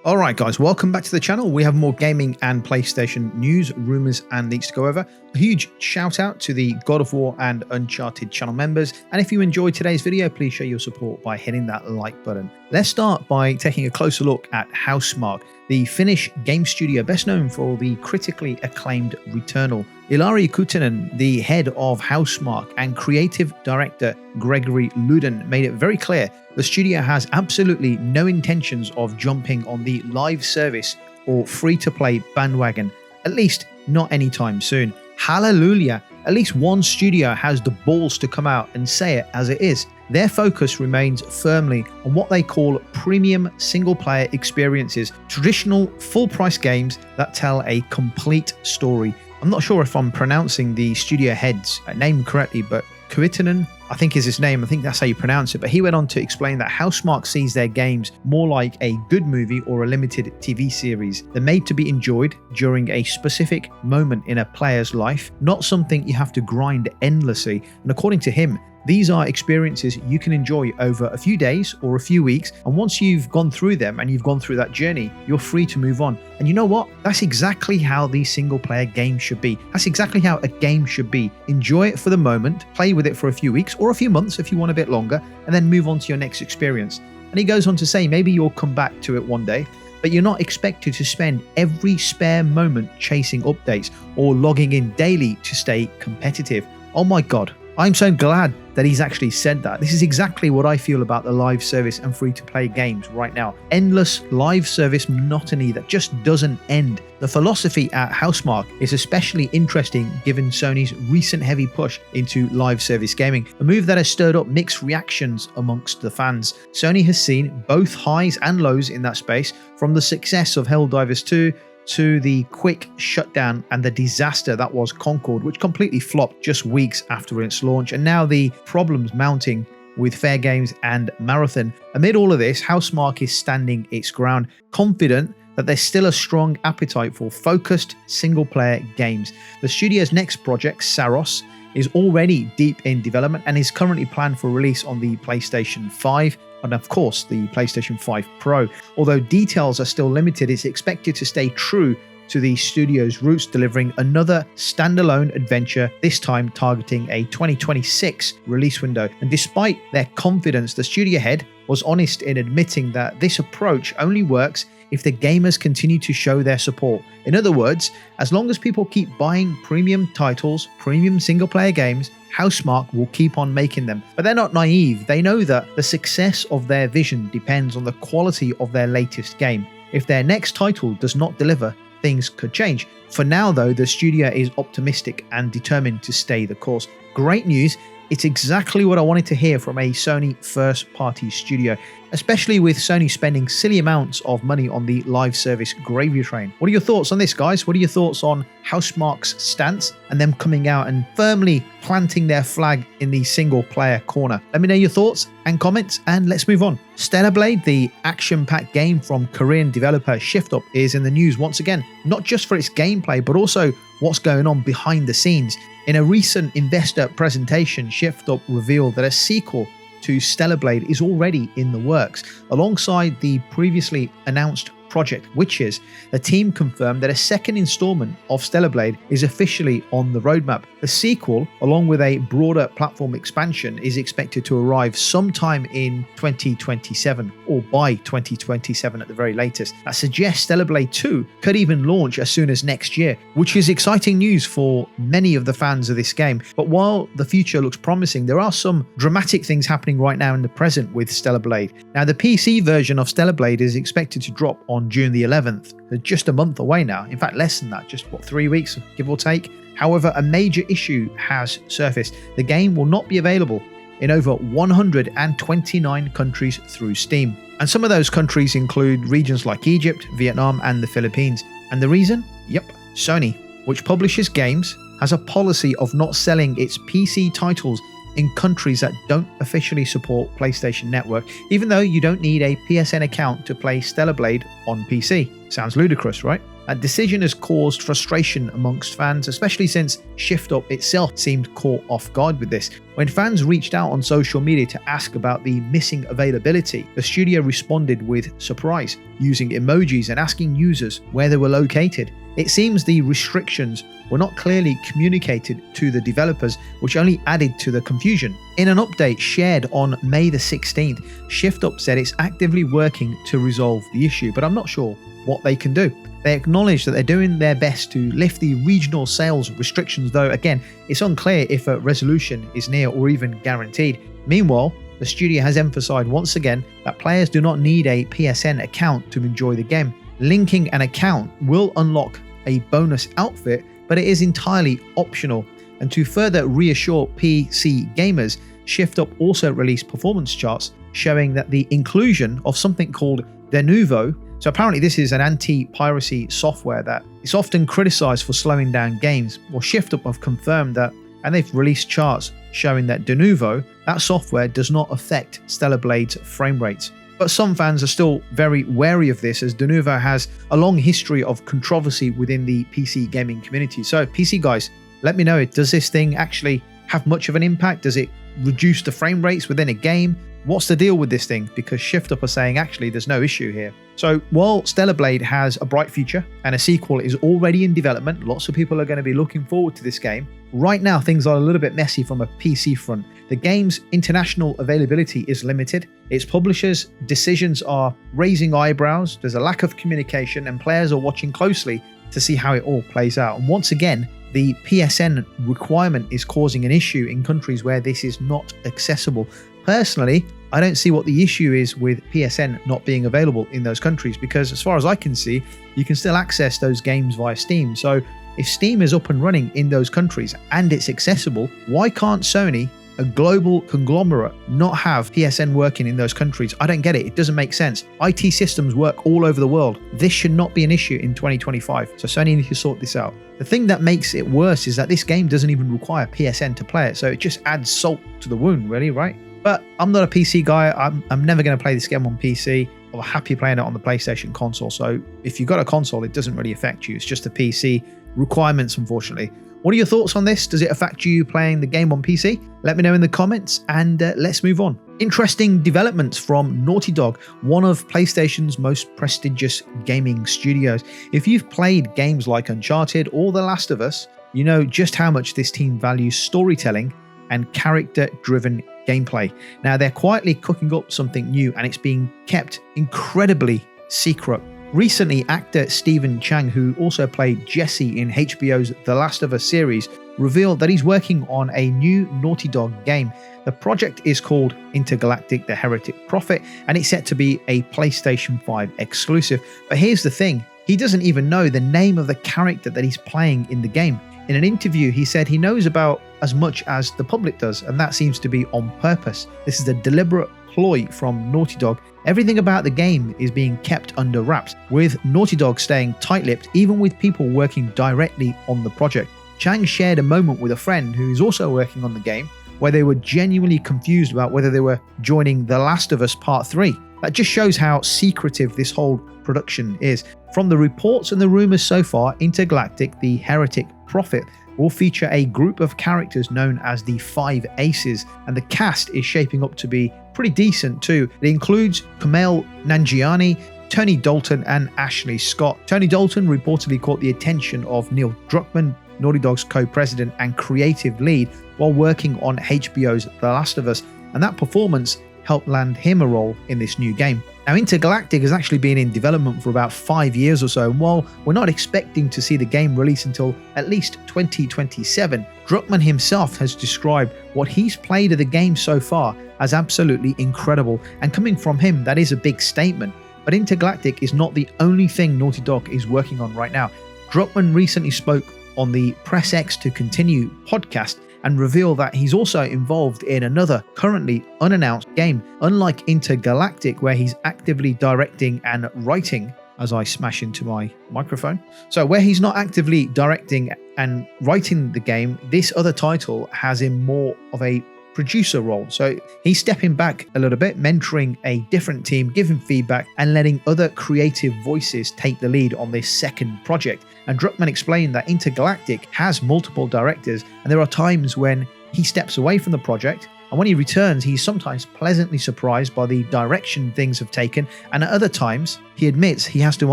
Alright guys, welcome back to the channel. We have more gaming and PlayStation news, rumours and leaks to go over. A huge shout out to the God of War and Uncharted channel members. And if you enjoyed today's video, please show your support by hitting that like button. Let's start by taking a closer look at Housemarque, the Finnish game studio best known for the critically acclaimed Returnal. Ilari Kutunen, the head of Housemarque, and creative director Gregory Luden made it very clear the studio has absolutely no intentions of jumping on the live service or free-to-play bandwagon, at least not anytime soon. Hallelujah! At least one studio has the balls to come out and say it as it is. Their focus remains firmly on what they call premium single-player experiences, traditional full-price games that tell a complete story. I'm not sure if I'm pronouncing the studio head's name correctly, but Kuitunen, I think is his name. I think that's how you pronounce it. But he went on to explain that Housemarque sees their games more like a good movie or a limited TV series. They're made to be enjoyed during a specific moment in a player's life, not something you have to grind endlessly. And according to him, these are experiences you can enjoy over a few days or a few weeks, and once you've gone through them and you've gone through that journey, you're free to move on. And you know what? That's exactly how these single-player games should be. That's exactly how a game should be. Enjoy it for the moment, play with it for a few weeks or a few months if you want a bit longer, and then move on to your next experience. And he goes on to say maybe you'll come back to it one day, but you're not expected to spend every spare moment chasing updates or logging in daily to stay competitive. Oh my God. I'm so glad that he's actually said that. This is exactly what I feel about the live service and free-to-play games right now. Endless live service monotony that just doesn't end. The philosophy at Housemarque is especially interesting given Sony's recent heavy push into live service gaming, a move that has stirred up mixed reactions amongst the fans. Sony has seen both highs and lows in that space, from the success of Helldivers 2 to the quick shutdown and the disaster that was Concord, which completely flopped just weeks after its launch, and now the problems mounting with Fair Games and Marathon. Amid all of this, Housemarque is standing its ground, confident that there's still a strong appetite for focused single-player games. The studio's next project, Saros, is already deep in development and is currently planned for release on the PlayStation 5 and of course the PlayStation 5 Pro. Although details are still limited, it's expected to stay true to the studio's roots, delivering another standalone adventure, this time targeting a 2026 release window. And despite their confidence, the studio head was honest in admitting that this approach only works if the gamers continue to show their support. In other words, as long as people keep buying premium titles, premium single-player games, Housemarque will keep on making them. But they're not naive. They know that the success of their vision depends on the quality of their latest game. If their next title does not deliver, things could change. For now though, the studio is optimistic and determined to stay the course. Great news. It's exactly what I wanted to hear from a Sony first-party studio, especially with Sony spending silly amounts of money on the live service gravy train. What are your thoughts on this, guys? What are your thoughts on Housemarque's stance and them coming out and firmly planting their flag in the single-player corner? Let me know your thoughts and comments, and let's move on. Stellar Blade, the action-packed game from Korean developer Shift Up, is in the news once again, not just for its gameplay, but also what's going on behind the scenes. In a recent investor presentation, Shift Up revealed that a sequel to Stellar Blade is already in the works. Alongside the previously announced Project Witches, the team confirmed that a second installment of Stellar Blade is officially on the roadmap. The sequel, along with a broader platform expansion, is expected to arrive sometime in 2027, or by 2027 at the very latest. That suggests Stellar Blade 2 could even launch as soon as next year, which is exciting news for many of the fans of this game. But while the future looks promising, there are some dramatic things happening right now in the present with Stellar Blade. Now, the PC version of Stellar Blade is expected to drop on June the 11th, just a month away now. In fact, less than that, just 3 weeks, give or take. However, a major issue has surfaced. The game will not be available in over 129 countries through Steam. And some of those countries include regions like Egypt, Vietnam, and the Philippines. And the reason? Yep, Sony, which publishes games, has a policy of not selling its PC titles in countries that don't officially support PlayStation Network, even though you don't need a PSN account to play Stellar Blade on PC. Sounds ludicrous, right? That decision has caused frustration amongst fans, especially since Shift Up itself seemed caught off guard with this. When fans reached out on social media to ask about the missing availability, the studio responded with surprise, using emojis and asking users where they were located. It seems the restrictions were not clearly communicated to the developers, which only added to the confusion. In an update shared on May the 16th, Shift Up said it's actively working to resolve the issue, but I'm not sure what they can do. They acknowledge that they're doing their best to lift the regional sales restrictions, though again, it's unclear if a resolution is near or even guaranteed. Meanwhile, the studio has emphasized once again that players do not need a PSN account to enjoy the game. Linking an account will unlock a bonus outfit, but it is entirely optional. And to further reassure PC gamers, Shift Up also released performance charts showing that the inclusion of something called Denuvo. So apparently this is an anti-piracy software that is often criticized for slowing down games. Well, Shift Up have confirmed that, and they've released charts showing that Denuvo, that software does not affect Stellar Blade's frame rates. But some fans are still very wary of this, as Denuvo has a long history of controversy within the PC gaming community. So PC guys, let me know, does this thing actually have much of an impact? Does it reduce the frame rates within a game? What's the deal with this thing? Because Shift Up are saying actually there's no issue here. So while Stellar Blade has a bright future and a sequel is already in development, lots of people are going to be looking forward to this game. Right now things are a little bit messy from a PC front. The game's international availability is limited. Its publishers' decisions are raising eyebrows. There's a lack of communication and players are watching closely to see how it all plays out. And once again, the PSN requirement is causing an issue in countries where this is not accessible. Personally, I don't see what the issue is with PSN not being available in those countries, because as far as I can see, you can still access those games via Steam. So if Steam is up and running in those countries and it's accessible, why can't Sony, a global conglomerate, not have PSN working in those countries? I don't get it. It doesn't make sense. IT systems work all over the world. This should not be an issue in 2025. So Sony needs to sort this out. The thing that makes it worse is that this game doesn't even require PSN to play it. So it just adds salt to the wound, really, right? But I'm not a PC guy. I'm never going to play this game on PC. I'm happy playing it on the PlayStation console. So if you've got a console, it doesn't really affect you. It's just the PC requirements, unfortunately. What are your thoughts on this? Does it affect you playing the game on PC? Let me know in the comments, and let's move on. Interesting developments from Naughty Dog, one of PlayStation's most prestigious gaming studios. If you've played games like Uncharted or The Last of Us, you know just how much this team values storytelling and character-driven gameplay. Now, they're quietly cooking up something new, and it's being kept incredibly secret. Recently, actor Stephen Chang, who also played Jesse in HBO's The Last of Us series, revealed that he's working on a new Naughty Dog game. The project is called Intergalactic: The Heretic Prophet, and it's set to be a PlayStation 5 exclusive. But here's the thing, he doesn't even know the name of the character that he's playing in the game. In an interview, he said he knows about as much as the public does, and that seems to be on purpose. This is a deliberate ploy from Naughty Dog. Everything about the game is being kept under wraps, with Naughty Dog staying tight-lipped even with people working directly on the project. Chang shared a moment with a friend who is also working on the game where they were genuinely confused about whether they were joining The Last of Us Part 3. That just shows how secretive this whole production is. From the reports and the rumors so far, Intergalactic: The Heretic Prophet will feature a group of characters known as the Five Aces, and the cast is shaping up to be pretty decent too. It includes Kumail Nanjiani, Tony Dalton, and Ashley Scott. Tony Dalton reportedly caught the attention of Neil Druckmann, Naughty Dog's co-president and creative lead, while working on HBO's The Last of Us, and that performance helped land him a role in this new game. Now, Intergalactic has actually been in development for about 5 years or so, and while we're not expecting to see the game release until at least 2027, Druckmann himself has described what he's played of the game so far as absolutely incredible, and coming from him, that is a big statement. But Intergalactic is not the only thing Naughty Dog is working on right now. Druckmann recently spoke on the Press X to Continue podcast and reveal that he's also involved in another currently unannounced game. Unlike Intergalactic, where he's actively directing and writing, as I smash into my microphone. So where he's not actively directing and writing the game, this other title has him more of a producer role. So he's stepping back a little bit, mentoring a different team, giving feedback, and letting other creative voices take the lead on this second project. And Druckmann explained that Intergalactic has multiple directors, and there are times when he steps away from the project, and when he returns, he's sometimes pleasantly surprised by the direction things have taken, and at other times, he admits he has to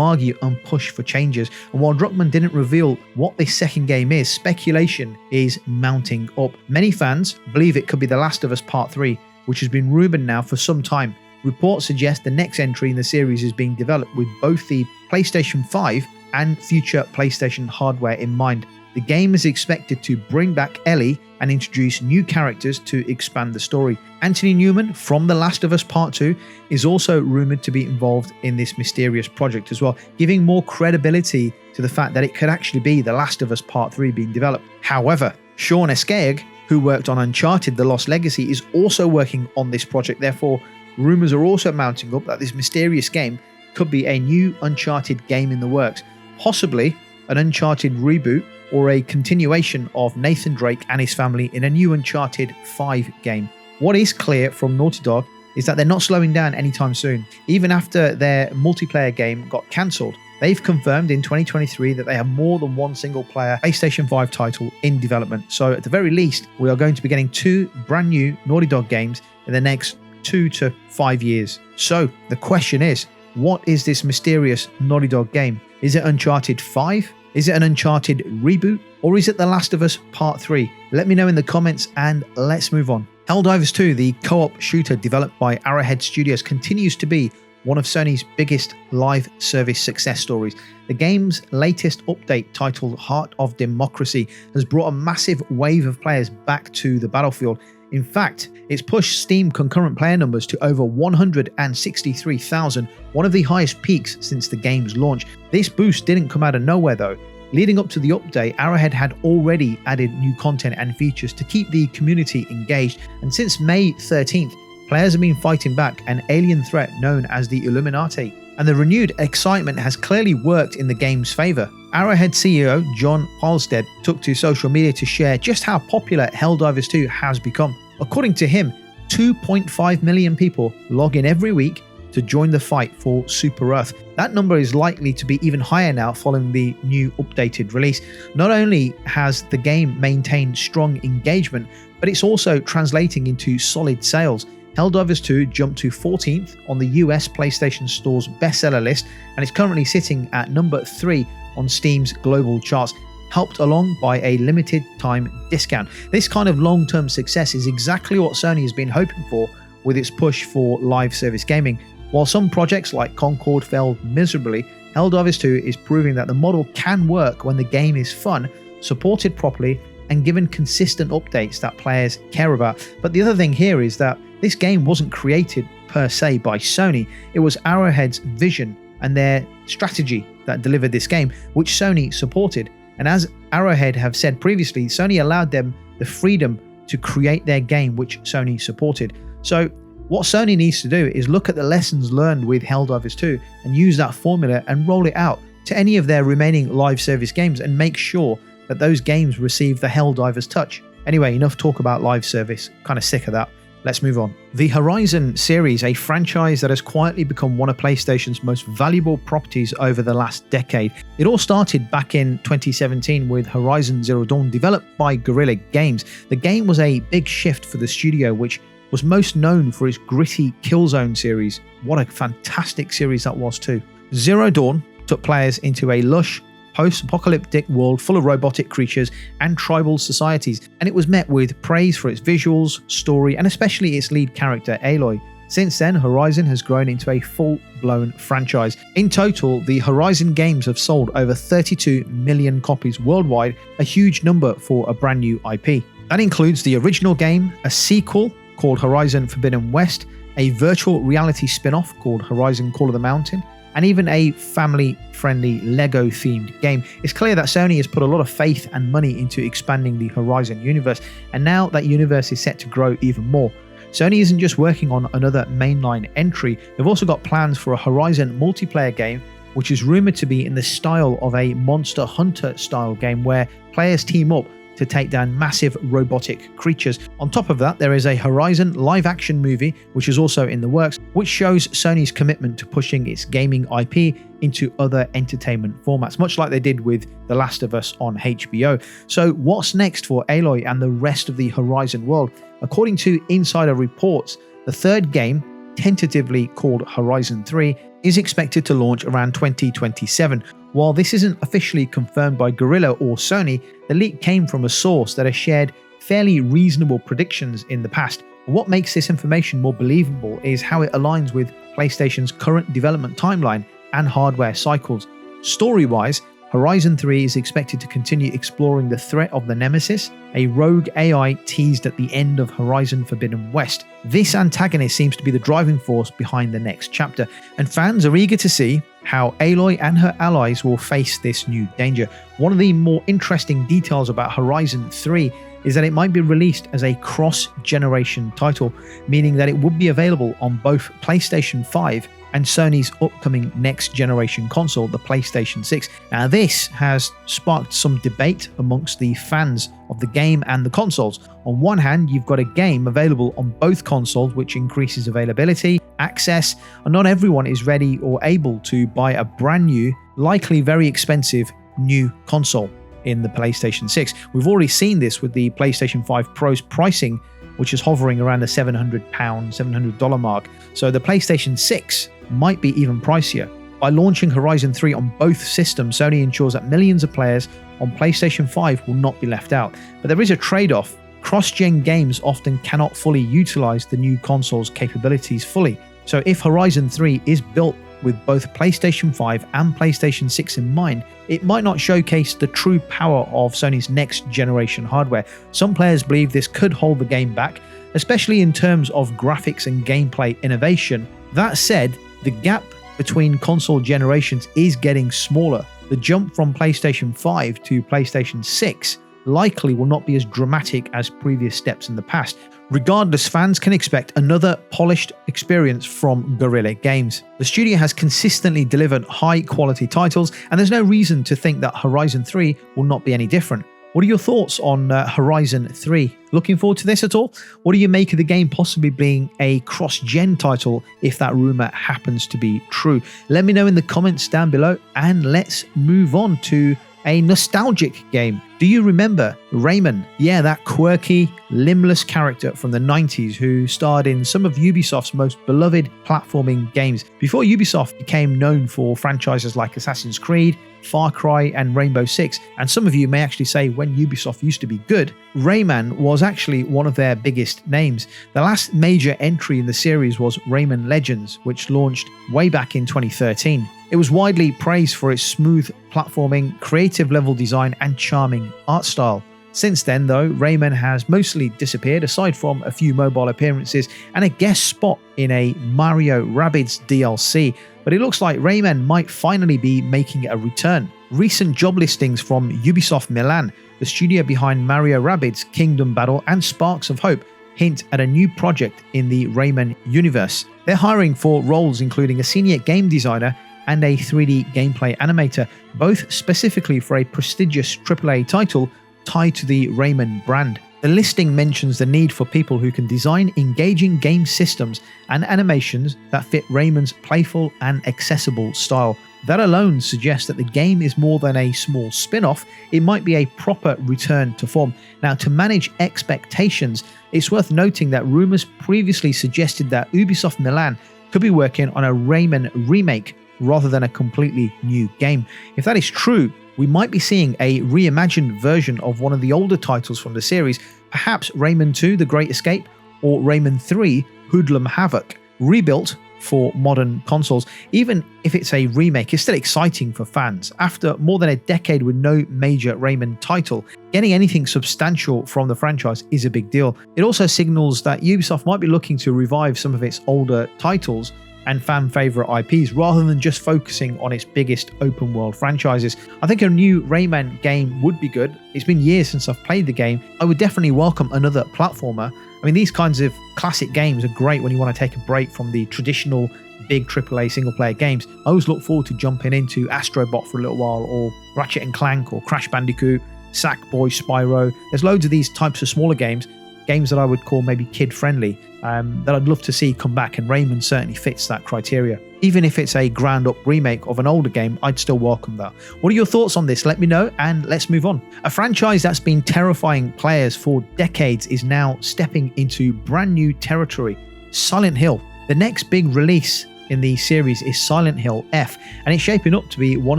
argue and push for changes. And while Druckmann didn't reveal what this second game is, speculation is mounting up. Many fans believe it could be The Last of Us Part 3, which has been rumoured now for some time. Reports suggest the next entry in the series is being developed with both the PlayStation 5 and future PlayStation hardware in mind. The game is expected to bring back Ellie and introduce new characters to expand the story. Anthony Newman from The Last of Us Part 2 is also rumoured to be involved in this mysterious project as well, giving more credibility to the fact that it could actually be The Last of Us Part 3 being developed. However, Sean Escaig, who worked on Uncharted: The Lost Legacy, is also working on this project. Therefore, rumours are also mounting up that this mysterious game could be a new Uncharted game in the works, possibly an Uncharted reboot or a continuation of Nathan Drake and his family in a new Uncharted 5 game. What is clear from Naughty Dog is that they're not slowing down anytime soon. Even after their multiplayer game got cancelled, they've confirmed in 2023 that they have more than one single-player PlayStation 5 title in development. So at the very least, we are going to be getting 2 brand new Naughty Dog games in the next 2 to 5 years. So the question is, what is this mysterious Naughty Dog game? Is it Uncharted 5? Is it an Uncharted reboot? Or is it The Last of Us Part 3? Let me know in the comments and let's move on. Helldivers 2, the co-op shooter developed by Arrowhead Studios, continues to be one of Sony's biggest live service success stories. The game's latest update, titled Heart of Democracy, has brought a massive wave of players back to the battlefield. In fact, it's pushed Steam concurrent player numbers to over 163,000, one of the highest peaks since the game's launch. This boost didn't come out of nowhere though. Leading up to the update, Arrowhead had already added new content and features to keep the community engaged, and since May 13th, players have been fighting back an alien threat known as the Illuminati, and the renewed excitement has clearly worked in the game's favour. Arrowhead CEO John Halstead took to social media to share just how popular Helldivers 2 has become. According to him, 2.5 million people log in every week to join the fight for Super Earth. That number is likely to be even higher now following the new updated release. Not only has the game maintained strong engagement, but it's also translating into solid sales. Helldivers 2 jumped to 14th on the US PlayStation Store's bestseller list, and is currently sitting at number 3 on Steam's global charts, helped along by a limited time discount. This kind of long-term success is exactly what Sony has been hoping for with its push for live service gaming. While some projects like Concord failed miserably, Helldivers 2 is proving that the model can work when the game is fun, supported properly, and given consistent updates that players care about. But the other thing here is that this game wasn't created per se by Sony. It was Arrowhead's vision and their strategy that delivered this game, which Sony supported. And as Arrowhead have said previously, Sony allowed them the freedom to create their game, which Sony supported. So what Sony needs to do is look at the lessons learned with Helldivers 2 and use that formula and roll it out to any of their remaining live service games and make sure that those games receive the Helldivers touch. Anyway, enough talk about live service. Kind of sick of that. Let's move on. The Horizon series, a franchise that has quietly become one of PlayStation's most valuable properties over the last decade. It all started back in 2017 with Horizon Zero Dawn, developed by Guerrilla Games. The game was a big shift for the studio, which was most known for its gritty Killzone series. What a fantastic series that was too. Zero Dawn took players into a lush, post-apocalyptic world full of robotic creatures and tribal societies, and it was met with praise for its visuals, story, and especially its lead character, Aloy. Since then, Horizon has grown into a full-blown franchise. In total, the Horizon games have sold over 32 million copies worldwide, a huge number for a brand new IP. That includes the original game, a sequel called Horizon Forbidden West, a virtual reality spin-off called Horizon Call of the Mountain, and even a family-friendly Lego-themed game. It's clear that Sony has put a lot of faith and money into expanding the Horizon universe, and now that universe is set to grow even more. Sony isn't just working on another mainline entry, they've also got plans for a Horizon multiplayer game, which is rumoured to be in the style of a Monster Hunter style game where players team up to take down massive robotic creatures. On top of that, there is a Horizon live-action movie, which is also in the works, which shows Sony's commitment to pushing its gaming IP into other entertainment formats, much like they did with The Last of Us on HBO. So what's next for Aloy and the rest of the Horizon world? According to insider reports, the third game, tentatively called Horizon 3, is expected to launch around 2027. While this isn't officially confirmed by Guerrilla or Sony, the leak came from a source that has shared fairly reasonable predictions in the past. What makes this information more believable is how it aligns with PlayStation's current development timeline and hardware cycles. Story-wise, Horizon 3 is expected to continue exploring the threat of the Nemesis, a rogue AI teased at the end of Horizon Forbidden West. This antagonist seems to be the driving force behind the next chapter, and fans are eager to see how Aloy and her allies will face this new danger. One of the more interesting details about Horizon 3 is that it might be released as a cross-generation title, meaning that it would be available on both PlayStation 5 and Sony's upcoming next-generation console, the PlayStation 6. Now, this has sparked some debate amongst the fans of the game and the consoles. On one hand, you've got a game available on both consoles, which increases availability, access, and not everyone is ready or able to buy a brand new, likely very expensive, new console in the PlayStation 6. We've already seen this with the PlayStation 5 Pro's pricing, which is hovering around the £700, $700 mark. So the PlayStation 6 might be even pricier. By launching Horizon 3 on both systems, Sony ensures that millions of players on PlayStation 5 will not be left out. But there is a trade-off. Cross-gen games often cannot fully utilize the new console's capabilities fully. So if Horizon 3 is built with both PlayStation 5 and PlayStation 6 in mind, it might not showcase the true power of Sony's next generation hardware. Some players believe this could hold the game back, especially in terms of graphics and gameplay innovation. That said, the gap between console generations is getting smaller. The jump from PlayStation 5 to PlayStation 6 likely will not be as dramatic as previous steps in the past. Regardless, fans can expect another polished experience from Guerrilla Games. The studio has consistently delivered high-quality titles, and there's no reason to think that Horizon 3 will not be any different. What are your thoughts on Horizon 3? Looking forward to this at all? What do you make of the game possibly being a cross-gen title if that rumor happens to be true? Let me know in the comments down below, and let's move on to a nostalgic game. Do you remember Rayman? Yeah, that quirky, limbless character from the 90s who starred in some of Ubisoft's most beloved platforming games. Before Ubisoft became known for franchises like Assassin's Creed, Far Cry and Rainbow Six, and some of you may actually say when Ubisoft used to be good, Rayman was actually one of their biggest names. The last major entry in the series was Rayman Legends, which launched way back in 2013. It was widely praised for its smooth platforming, creative level design, and charming art style. Since then, though, Rayman has mostly disappeared, aside from a few mobile appearances and a guest spot in a Mario Rabbids DLC. But it looks like Rayman might finally be making a return. Recent job listings from Ubisoft Milan, the studio behind Mario Rabbids, Kingdom Battle, and Sparks of Hope, hint at a new project in the Rayman universe. They're hiring for roles including a senior game designer and a 3D gameplay animator, both specifically for a prestigious AAA title tied to the Rayman brand. The listing mentions the need for people who can design engaging game systems and animations that fit Rayman's playful and accessible style. That alone suggests that the game is more than a small spin-off, it might be a proper return to form. Now, to manage expectations, it's worth noting that Rumours previously suggested that Ubisoft Milan could be working on a Rayman remake rather than a completely new game. If that is true, we might be seeing a reimagined version of one of the older titles from the series, perhaps Rayman 2 The Great Escape or Rayman 3 Hoodlum Havoc, rebuilt for modern consoles. Even if it's a remake, it's still exciting for fans. After more than a decade with no major Rayman title, getting anything substantial from the franchise is a big deal. It also signals that Ubisoft might be looking to revive some of its older titles and fan favorite IPs rather than just focusing on its biggest open world franchises. I think a new Rayman game would be good. It's been years since I've played the game. I would definitely welcome another platformer. I mean, these kinds of classic games are great when you want to take a break from the traditional big AAA single player games. I always look forward to jumping into Astro Bot for a little while, or Ratchet and Clank, or Crash Bandicoot. Sackboy, Spyro. There's loads of these types of smaller games that I would call maybe kid-friendly, that I'd love to see come back, and Rayman certainly fits that criteria. Even if it's a ground-up remake of an older game, I'd still welcome that. What are your thoughts on this? Let me know, and let's move on. A franchise that's been terrifying players for decades is now stepping into brand new territory. Silent Hill. The next big release in the series is Silent Hill F, and it's shaping up to be one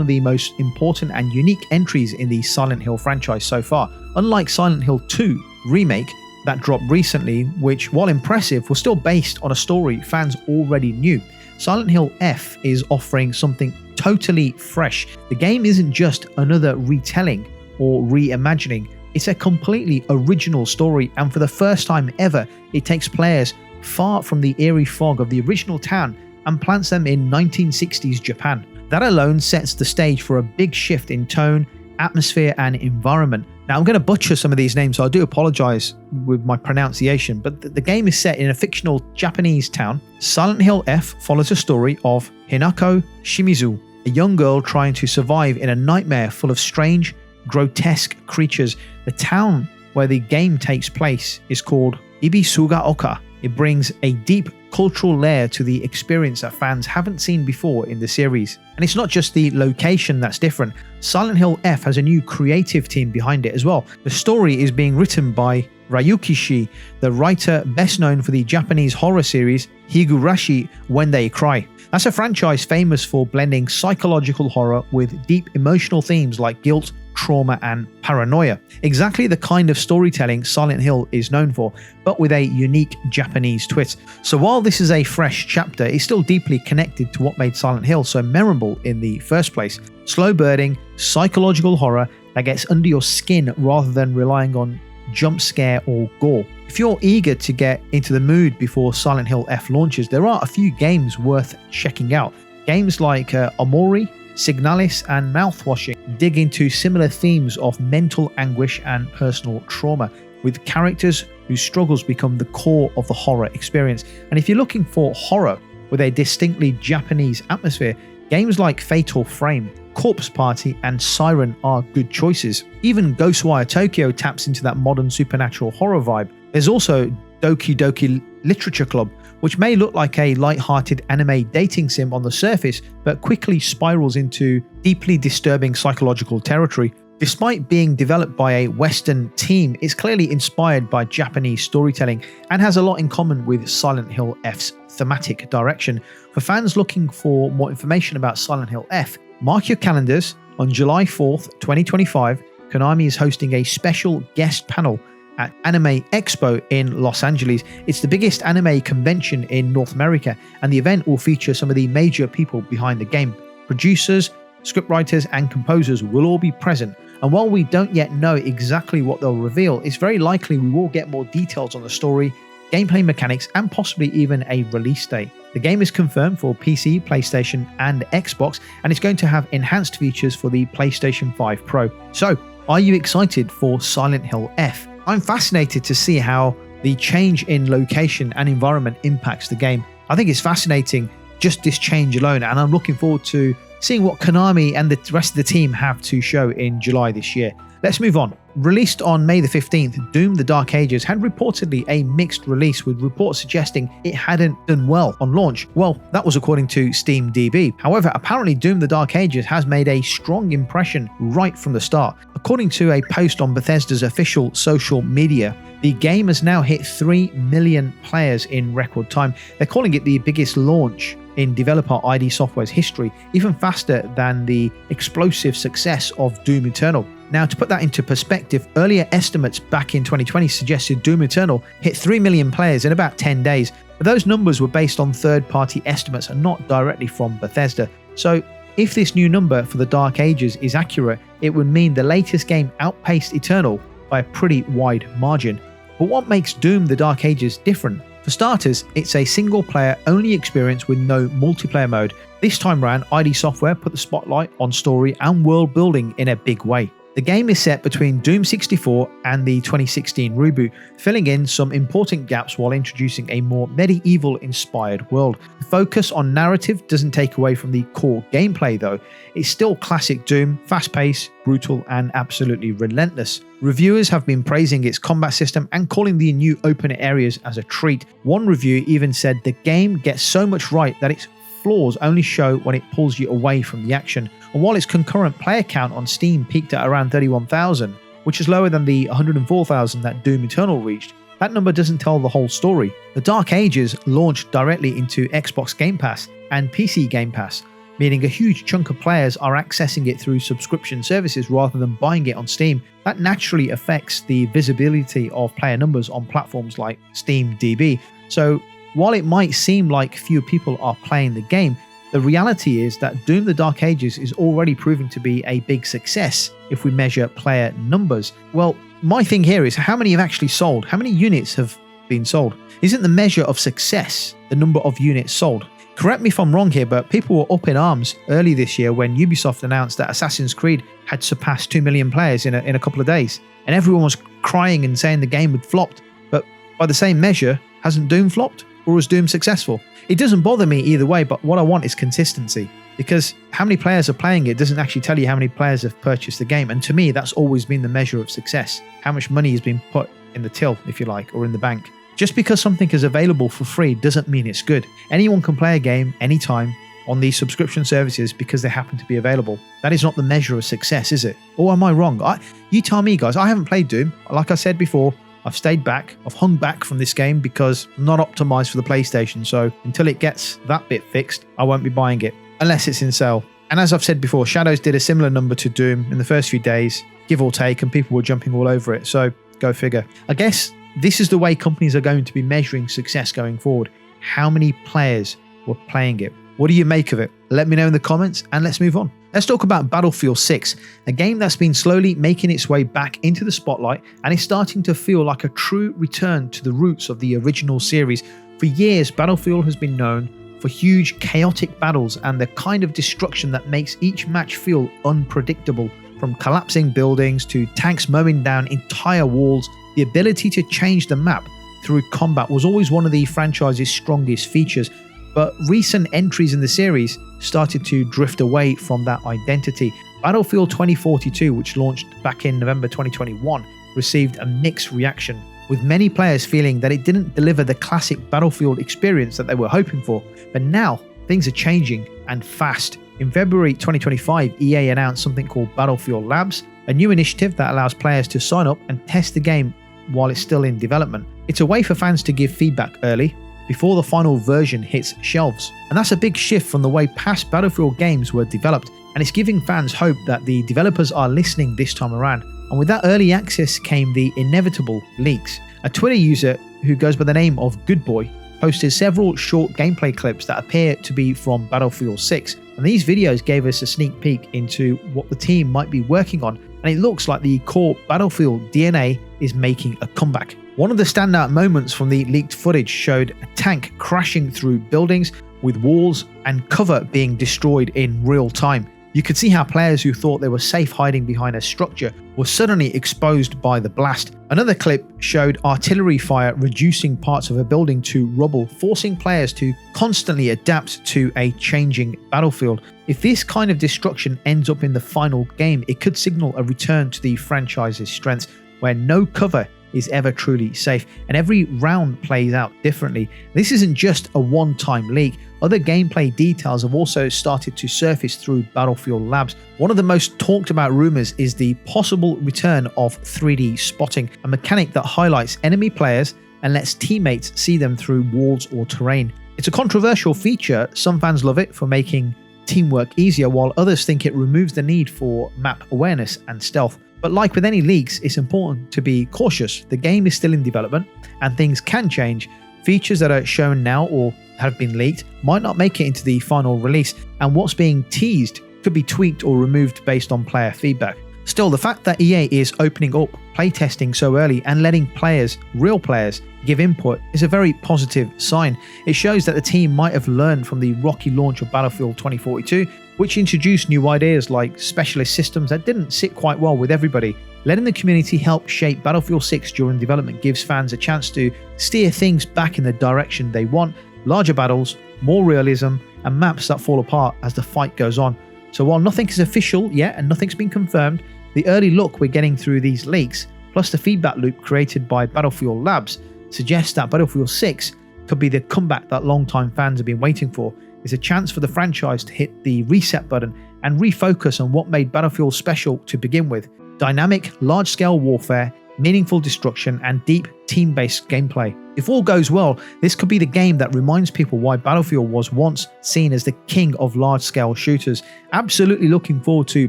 of the most important and unique entries in the Silent Hill franchise so far. Unlike Silent Hill 2 Remake, that dropped recently, which, while impressive, was still based on a story fans already knew. Silent Hill F is offering something totally fresh. The game isn't just another retelling or reimagining, it's a completely original story, and for the first time ever, it takes players far from the eerie fog of the original town and plants them in 1960s Japan. That alone sets the stage for a big shift in tone, atmosphere, and environment. Now, I'm going to butcher some of these names, so I do apologize with my pronunciation, but the game is set in a fictional Japanese town. Silent Hill F follows a story of Hinako Shimizu, a young girl trying to survive in a nightmare full of strange, grotesque creatures. The town where the game takes place is called Ibisugaoka. It brings a deep cultural layer to the experience that fans haven't seen before in the series. And it's not just the location that's different. Silent Hill F has a new creative team behind it as well. The story is being written by Ryukishi, the writer best known for the Japanese horror series Higurashi When They Cry. That's a franchise famous for blending psychological horror with deep emotional themes like guilt, trauma, and paranoia. Exactly the kind of storytelling Silent Hill is known for, but with a unique Japanese twist. So while this is a fresh chapter, it's still deeply connected to what made Silent Hill so memorable in the first place. Slow burning, psychological horror that gets under your skin rather than relying on jump scare or gore. If you're eager to get into the mood before Silent Hill F launches, there are a few games worth checking out. Games like Omori, Signalis, and Mouthwashing dig into similar themes of mental anguish and personal trauma, with characters whose struggles become the core of the horror experience. And if you're looking for horror with a distinctly Japanese atmosphere, games like Fatal Frame, Corpse Party, and Siren are good choices. Even Ghostwire Tokyo taps into that modern supernatural horror vibe. There's also Doki Doki Literature Club, which may look like a light-hearted anime dating sim on the surface, but quickly spirals into deeply disturbing psychological territory. Despite being developed by a Western team, it's clearly inspired by Japanese storytelling and has a lot in common with Silent Hill F's thematic direction. For fans looking for more information about Silent Hill F, mark your calendars. On July 4th, 2025, Konami is hosting a special guest panel at Anime Expo in Los Angeles. It's the biggest anime convention in North America, and the event will feature some of the major people behind the game. Producers, scriptwriters, and composers will all be present, and while we don't yet know exactly what they'll reveal, it's very likely we will get more details on the story, gameplay mechanics, and possibly even a release date. The game is confirmed for PC, PlayStation, and Xbox, and it's going to have enhanced features for the PlayStation 5 Pro. So, are you excited for Silent Hill F? I'm fascinated to see how the change in location and environment impacts the game. I think it's fascinating, just this change alone, and I'm looking forward to seeing what Konami and the rest of the team have to show in July this year. Let's move on. Released on May the 15th, Doom The Dark Ages had reportedly a mixed release, with reports suggesting it hadn't done well on launch. Well, that was according to SteamDB. However, apparently Doom The Dark Ages has made a strong impression right from the start. According to a post on Bethesda's official social media, the game has now hit 3 million players in record time. They're calling it the biggest launch in developer ID Software's history, even faster than the explosive success of Doom Eternal. Now, to put that into perspective, earlier estimates back in 2020 suggested Doom Eternal hit 3 million players in about 10 days, but those numbers were based on third-party estimates and not directly from Bethesda. So, if this new number for the Dark Ages is accurate, it would mean the latest game outpaced Eternal by a pretty wide margin. But what makes Doom The Dark Ages different? For starters, it's a single-player only experience with no multiplayer mode. This time round, ID Software put the spotlight on story and world building in a big way. The game is set between Doom 64 and the 2016 reboot, filling in some important gaps while introducing a more medieval-inspired world. The focus on narrative doesn't take away from the core gameplay though. It's still classic Doom, fast-paced, brutal, and absolutely relentless. Reviewers have been praising its combat system and calling the new open areas as a treat. One review even said the game gets so much right that its flaws only show when it pulls you away from the action. And while its concurrent player count on Steam peaked at around 31,000, which is lower than the 104,000 that Doom Eternal reached, that number doesn't tell the whole story. The Dark Ages launched directly into Xbox Game Pass and PC Game Pass, meaning a huge chunk of players are accessing it through subscription services rather than buying it on Steam. That naturally affects the visibility of player numbers on platforms like Steam DB. So while it might seem like few people are playing the game, the reality is that Doom the Dark Ages is already proving to be a big success if we measure player numbers. Well, my thing here is how many have actually sold? How many units have been sold? Isn't the measure of success the number of units sold? Correct me if I'm wrong here, but people were up in arms early this year when Ubisoft announced that Assassin's Creed had surpassed 2 million players in a couple of days. And everyone was crying and saying the game had flopped. But by the same measure, hasn't Doom flopped? Or was Doom successful? It doesn't bother me either way, but what I want is consistency. Because how many players are playing it doesn't actually tell you how many players have purchased the game. And to me, that's always been the measure of success. How much money has been put in the till, if you like, or in the bank. Just because something is available for free doesn't mean it's good. Anyone can play a game anytime on these subscription services because they happen to be available. That is not the measure of success, is it? Or am I wrong? You tell me, guys. I haven't played Doom. Like I said before, I've stayed back. I've hung back from this game because I'm not optimized for the PlayStation. So until it gets that bit fixed, I won't be buying it unless it's in sale. And as I've said before, Shadows did a similar number to Doom in the first few days, give or take, and people were jumping all over it. So go figure. I guess this is the way companies are going to be measuring success going forward. How many players were playing it? What do you make of it? Let me know in the comments and let's move on. Let's talk about Battlefield 6, a game that's been slowly making its way back into the spotlight and is starting to feel like a true return to the roots of the original series. For years, Battlefield has been known for huge, chaotic battles and the kind of destruction that makes each match feel unpredictable. From collapsing buildings to tanks mowing down entire walls, the ability to change the map through combat was always one of the franchise's strongest features. But recent entries in the series started to drift away from that identity. Battlefield 2042, which launched back in November 2021, received a mixed reaction, with many players feeling that it didn't deliver the classic Battlefield experience that they were hoping for. But now, things are changing, and fast. In February 2025, EA announced something called Battlefield Labs, a new initiative that allows players to sign up and test the game while it's still in development. It's a way for fans to give feedback early, before the final version hits shelves. And that's a big shift from the way past Battlefield games were developed, and it's giving fans hope that the developers are listening this time around. And with that early access came the inevitable leaks. A Twitter user who goes by the name of Goodboy posted several short gameplay clips that appear to be from Battlefield 6, and these videos gave us a sneak peek into what the team might be working on, and it looks like the core Battlefield DNA is making a comeback. One of the standout moments from the leaked footage showed a tank crashing through buildings with walls and cover being destroyed in real time. You could see how players who thought they were safe hiding behind a structure were suddenly exposed by the blast. Another clip showed artillery fire reducing parts of a building to rubble, forcing players to constantly adapt to a changing battlefield. If this kind of destruction ends up in the final game, it could signal a return to the franchise's strengths, where no cover is ever truly safe, and every round plays out differently. This isn't just a one-time leak. Other gameplay details have also started to surface through Battlefield Labs. One of the most talked about rumors is the possible return of 3D spotting, a mechanic that highlights enemy players and lets teammates see them through walls or terrain. It's a controversial feature. Some fans love it for making teamwork easier, while others think it removes the need for map awareness and stealth. But like with any leaks, it's important to be cautious. The game is still in development and things can change. Features that are shown now or have been leaked might not make it into the final release, and what's being teased could be tweaked or removed based on player feedback. Still, the fact that EA is opening up playtesting so early and letting players, real players, give input is a very positive sign. It shows that the team might have learned from the rocky launch of Battlefield 2042 which introduced new ideas like specialist systems that didn't sit quite well with everybody. Letting the community help shape Battlefield 6 during development gives fans a chance to steer things back in the direction they want: larger battles, more realism, and maps that fall apart as the fight goes on. So while nothing is official yet and nothing's been confirmed, the early look we're getting through these leaks, plus the feedback loop created by Battlefield Labs, suggests that Battlefield 6 could be the comeback that long-time fans have been waiting for. It's a chance for the franchise to hit the reset button and refocus on what made Battlefield special to begin with: dynamic, large-scale warfare, meaningful destruction, and deep team-based gameplay. If all goes well, this could be the game that reminds people why Battlefield was once seen as the king of large-scale shooters. Absolutely looking forward to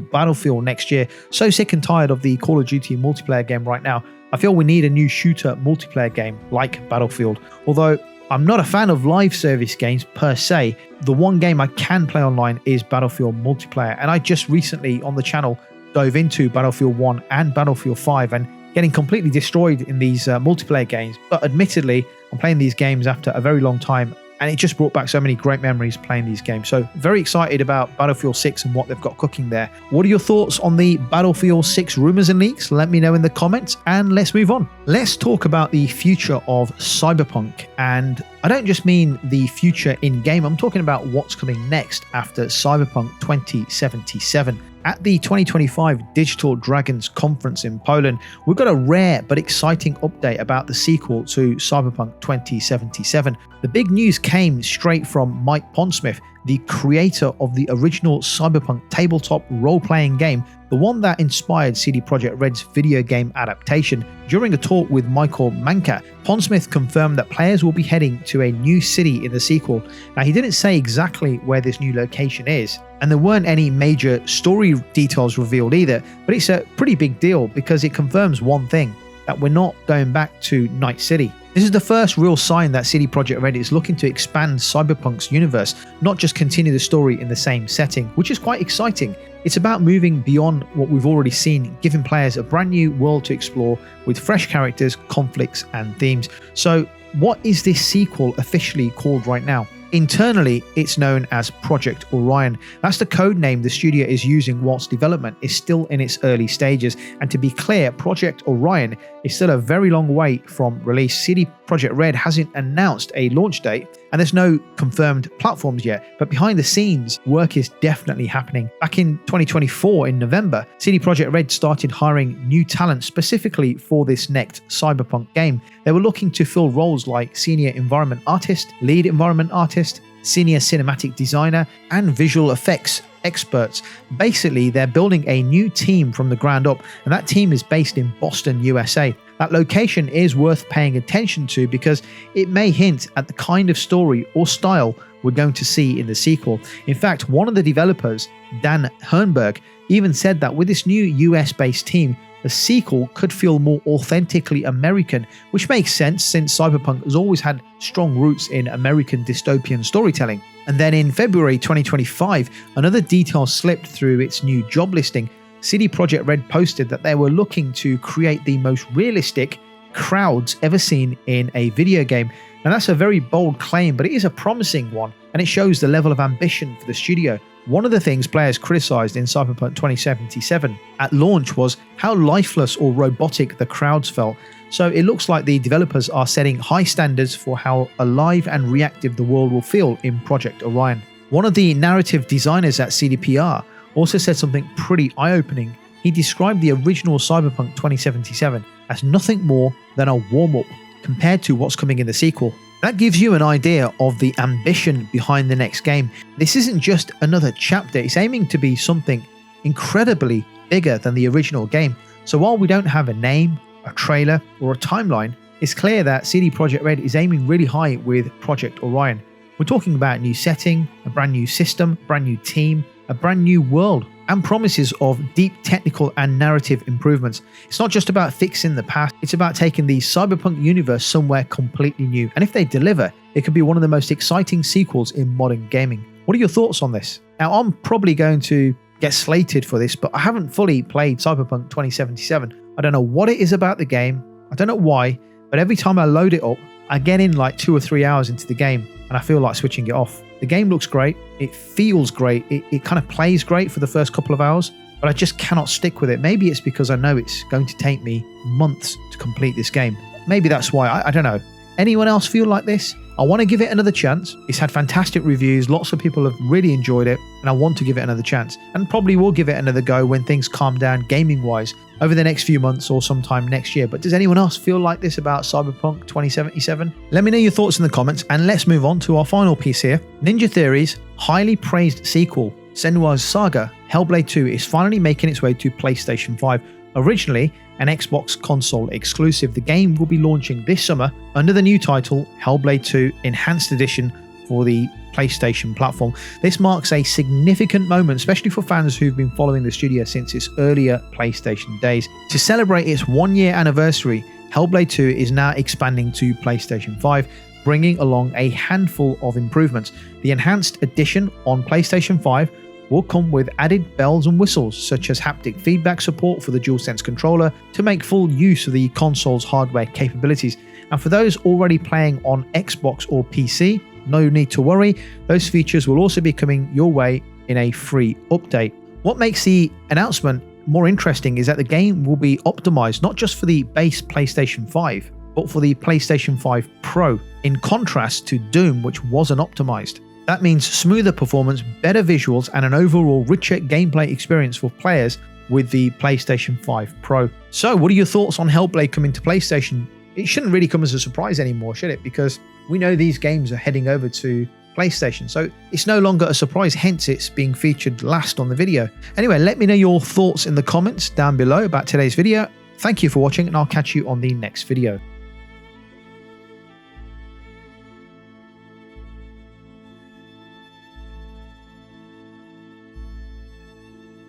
Battlefield next year. So sick and tired of the Call of Duty multiplayer game right now. I feel we need a new shooter multiplayer game like Battlefield. Although I'm not a fan of live service games per se, the one game I can play online is Battlefield multiplayer, and I just recently on the channel dove into Battlefield 1 and Battlefield 5 and getting completely destroyed in these multiplayer games. But admittedly, I'm playing these games after a very long time, and it just brought back so many great memories playing these games. So very excited about Battlefield 6 and what they've got cooking there. What are your thoughts on the Battlefield 6 rumors and leaks? Let me know in the comments, and let's move on. Let's talk about the future of Cyberpunk. And I don't just mean the future in-game, I'm talking about what's coming next after Cyberpunk 2077. At the 2025 Digital Dragons conference in Poland, we've got a rare but exciting update about the sequel to Cyberpunk 2077. The big news came straight from Mike Pondsmith, the creator of the original Cyberpunk tabletop role-playing game, the one that inspired CD Projekt Red's video game adaptation. During a talk with Michael Manka, Pondsmith confirmed that players will be heading to a new city in the sequel. Now, he didn't say exactly where this new location is, and there weren't any major story details revealed either, but it's a pretty big deal because it confirms one thing: that we're not going back to Night City. This is the first real sign that CD Projekt Red is looking to expand Cyberpunk's universe, not just continue the story in the same setting, which is quite exciting. It's about moving beyond what we've already seen, giving players a brand new world to explore with fresh characters, conflicts, and themes. So, what is this sequel officially called right now? Internally, it's known as Project Orion. That's the code name the studio is using whilst development is still in its early stages. And to be clear, Project Orion is still a very long way from release. CD Projekt Red hasn't announced a launch date, and there's no confirmed platforms yet, but behind the scenes, work is definitely happening. Back in 2024, in November, CD Projekt Red started hiring new talent specifically for this next Cyberpunk game. They were looking to fill roles like Senior Environment Artist, Lead Environment Artist, Senior Cinematic Designer, and Visual Effects experts. Basically, they're building a new team from the ground up, and that team is based in Boston, USA. That location is worth paying attention to because it may hint at the kind of story or style we're going to see in the sequel. In fact, one of the developers, Dan Hernberg, even said that with this new US-based team, the sequel could feel more authentically American, which makes sense since Cyberpunk has always had strong roots in American dystopian storytelling. And then in February 2025, another detail slipped through its new job listing. CD Projekt Red posted that they were looking to create the most realistic crowds ever seen in a video game. Now, that's a very bold claim, but it is a promising one, and it shows the level of ambition for the studio. One of the things players criticized in Cyberpunk 2077 at launch was how lifeless or robotic the crowds felt. So it looks like the developers are setting high standards for how alive and reactive the world will feel in Project Orion. One of the narrative designers at CDPR also said something pretty eye-opening. He described the original Cyberpunk 2077 as nothing more than a warm-up compared to what's coming in the sequel. That gives you an idea of the ambition behind the next game. This isn't just another chapter, it's aiming to be something incredibly bigger than the original game. So while we don't have a name, a trailer, or a timeline, it's clear that CD Projekt Red is aiming really high with Project Orion. We're talking about a new setting, a brand new system, brand new team, a brand new world, and promises of deep technical and narrative improvements. It's not just about fixing the past, it's about taking the Cyberpunk universe somewhere completely new. And if they deliver, it could be one of the most exciting sequels in modern gaming. What are your thoughts on this? Now, I'm probably going to get slated for this, but I haven't fully played Cyberpunk 2077. I don't know what it is about the game, I don't know why, but every time I load it up, I get in like 2 or 3 hours into the game, and I feel like switching it off. The game looks great, it feels great, it kind of plays great for the first couple of hours, but I just cannot stick with it. Maybe it's because I know it's going to take me months to complete this game. Maybe that's why, I don't know. Anyone else feel like this? I want to give it another chance. It's had fantastic reviews, lots of people have really enjoyed it, and I want to give it another chance, and probably will give it another go when things calm down gaming wise over the next few months or sometime next year. But does anyone else feel like this about Cyberpunk 2077? Let me know your thoughts in the comments, and let's move on to our final piece here. Ninja Theory's highly praised sequel, Senua's Saga, Hellblade 2, is finally making its way to PlayStation 5. Originally an Xbox console exclusive, the game will be launching this summer under the new title Hellblade 2 Enhanced Edition for the PlayStation platform. This marks a significant moment, especially for fans who've been following the studio since its earlier PlayStation days. To celebrate its 1-year anniversary, Hellblade 2 is now expanding to PlayStation 5, bringing along a handful of improvements. The Enhanced Edition on PlayStation 5 will come with added bells and whistles, such as haptic feedback support for the DualSense controller to make full use of the console's hardware capabilities. And for those already playing on Xbox or PC, no need to worry, those features will also be coming your way in a free update. What makes the announcement more interesting is that the game will be optimized not just for the base PlayStation 5, but for the PlayStation 5 Pro, in contrast to Doom, which wasn't optimized. That means smoother performance, better visuals, and an overall richer gameplay experience for players with the PlayStation 5 Pro. So what are your thoughts on Hellblade coming to PlayStation? It shouldn't really come as a surprise anymore, should it? Because we know these games are heading over to PlayStation, so it's no longer a surprise, hence it's being featured last on the video. Anyway, let me know your thoughts in the comments down below about today's video. Thank you for watching, and I'll catch you on the next video.